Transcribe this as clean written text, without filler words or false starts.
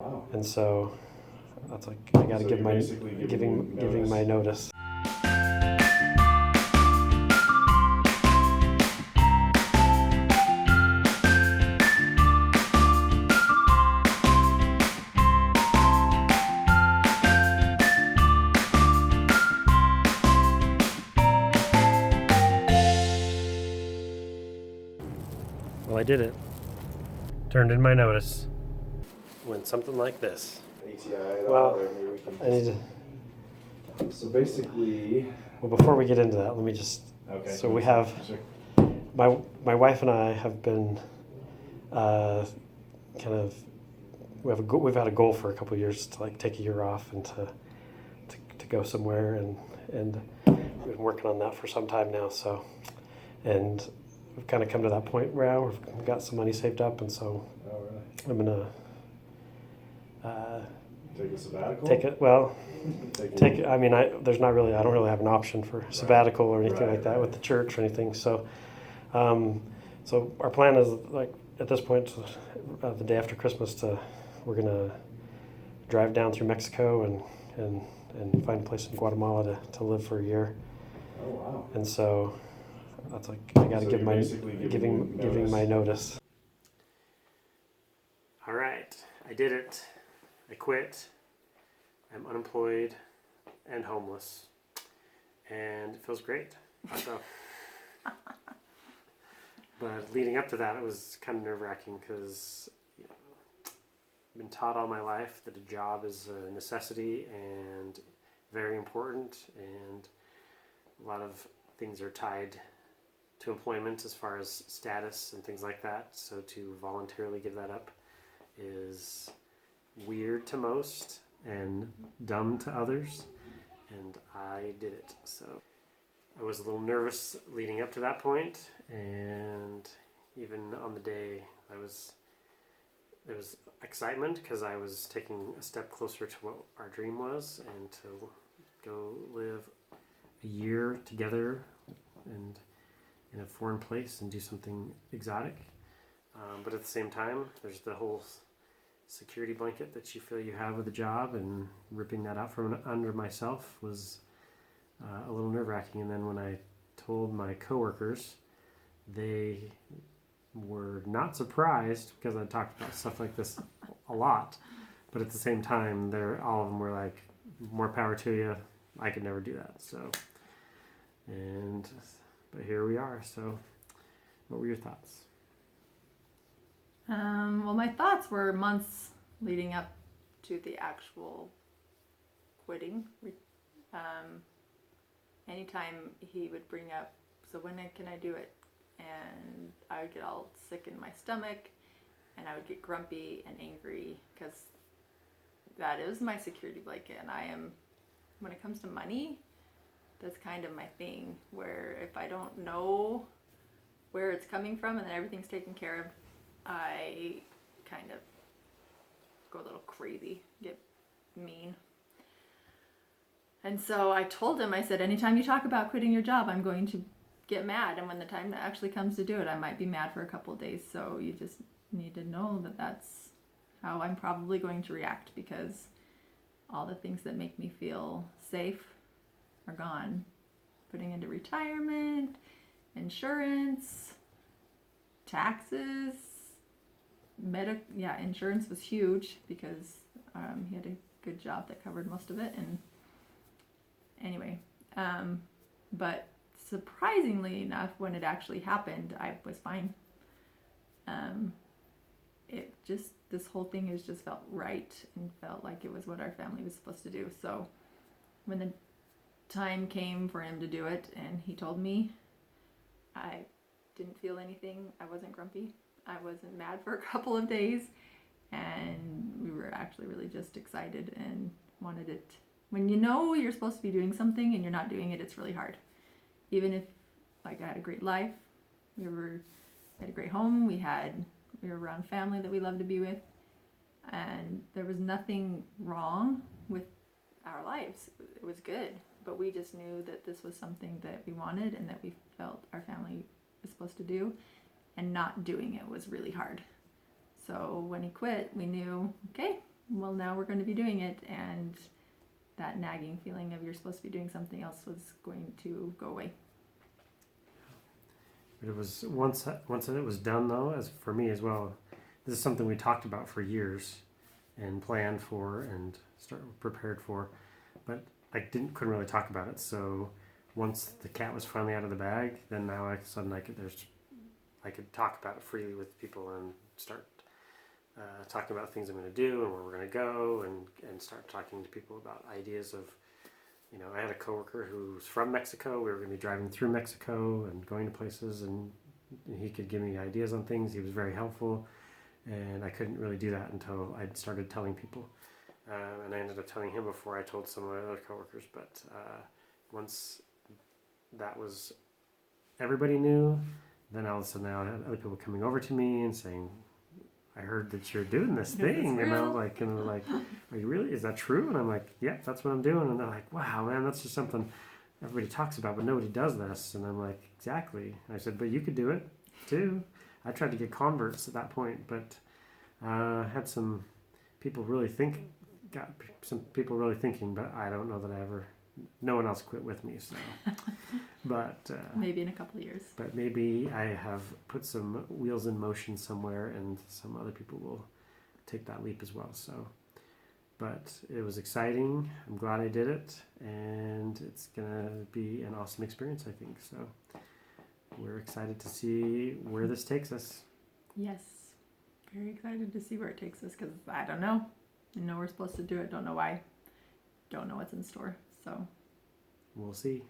Wow. And so that's like I got to So give you're my basically giving notice. my notice. Well, I did it. Turned in my notice. When something like this. ATI at all, Well, or maybe we can I need just... to. So basically, Well, before we get into that, let me just. okay. So we have Sure. my wife and I have been kind of we've had a goal for a couple of years to like take a year off and to go somewhere and we've been working on that for some time now. So and we've kind of come to that point where we've got some money saved up, and so Oh, really? I'm gonna Take a sabbatical? take it. Well, Take take. I mean, I don't really have an option for sabbatical or anything Right, like that right. with the church or anything. So, so our plan is like at this point, the day after Christmas, we're gonna drive down through Mexico and find a place in Guatemala to live for a year. Oh, wow. And so that's like I got to So give you're my basically giving my notice. All right, I did it. I quit. I'm unemployed and homeless, and it feels great. So, but leading up to that, it was kind of nerve-wracking because I've been taught all my life that a job is a necessity and very important, and a lot of things are tied to employment as far as status and things like that. So to voluntarily give that up is weird to most and dumb to others, and I did it. So I was a little nervous leading up to that point, and even on the day there was excitement because I was taking a step closer to what our dream was, and to go live a year together and in a foreign place and do something exotic. But at the same time, there's the whole security blanket that you feel you have with a job, and ripping that out from under myself was a little nerve-wracking. And then when I told my coworkers, they were not surprised because I talked about stuff like this a lot, but at the same time, all of them were like, "More power to you. I could never do that." So, but here we are. So, what were your thoughts? Well, my thoughts were months leading up to the actual quitting. Anytime he would bring up, so when can I do it? And I would get all sick in my stomach, and I would get grumpy and angry because that is my security blanket. And when it comes to money, that's kind of my thing, where if I don't know where it's coming from and then everything's taken care of, I kind of go a little crazy, get mean. And so I told him, I said, anytime you talk about quitting your job, I'm going to get mad. And when the time actually comes to do it, I might be mad for a couple of days. So you just need to know that that's how I'm probably going to react, because all the things that make me feel safe are gone. Putting into retirement, insurance, taxes, insurance was huge because he had a good job that covered most of it. And anyway, but surprisingly enough, when it actually happened, I was fine. This whole thing has just felt right and felt like it was what our family was supposed to do. So when the time came for him to do it and he told me, I didn't feel anything. I wasn't grumpy. I wasn't mad for a couple of days, and we were actually really just excited and wanted it. When you know you're supposed to be doing something and you're not doing it, it's really hard. Even if, like, I had a great life, we had a great home, we were around family that we loved to be with, and there was nothing wrong with our lives. It was good, but we just knew that this was something that we wanted and that we felt our family was supposed to do, and not doing it was really hard. So when he quit, we knew, okay, well, now we're going to be doing it, and that nagging feeling of you're supposed to be doing something else was going to go away. But it was once it was done though, as for me as well. This is something we talked about for years, and planned for, and prepared for, but I couldn't really talk about it. So once the cat was finally out of the bag, then now suddenly I could talk about it freely with people and start talking about things I'm going to do and where we're going to go, and start talking to people about ideas of, I had a coworker who's from Mexico. We were going to be driving through Mexico and going to places, and he could give me ideas on things. He was very helpful, and I couldn't really do that until I'd started telling people. And I ended up telling him before I told some of my other coworkers. But once that was, everybody knew, then all of a sudden I had other people coming over to me and saying, I heard that you're doing this thing. And I was like, are you really? Is that true? And I'm like, yeah, that's what I'm doing. And they're like, wow, man, that's just something everybody talks about, but nobody does this. And I'm like, exactly. And I said, but you could do it too. I tried to get converts at that point, but had some people got some people really thinking, but I don't know that no one else quit with me. So, but Maybe in a couple of years. But maybe I have put some wheels in motion somewhere, and some other people will take that leap as well. So, but it was exciting. I'm glad I did it, and it's gonna be an awesome experience, I think. So, we're excited to see where this takes us. Yes, very excited to see where it takes us, because I don't know. I know we're supposed to do it. Don't know why. Don't know what's in store. So we'll see.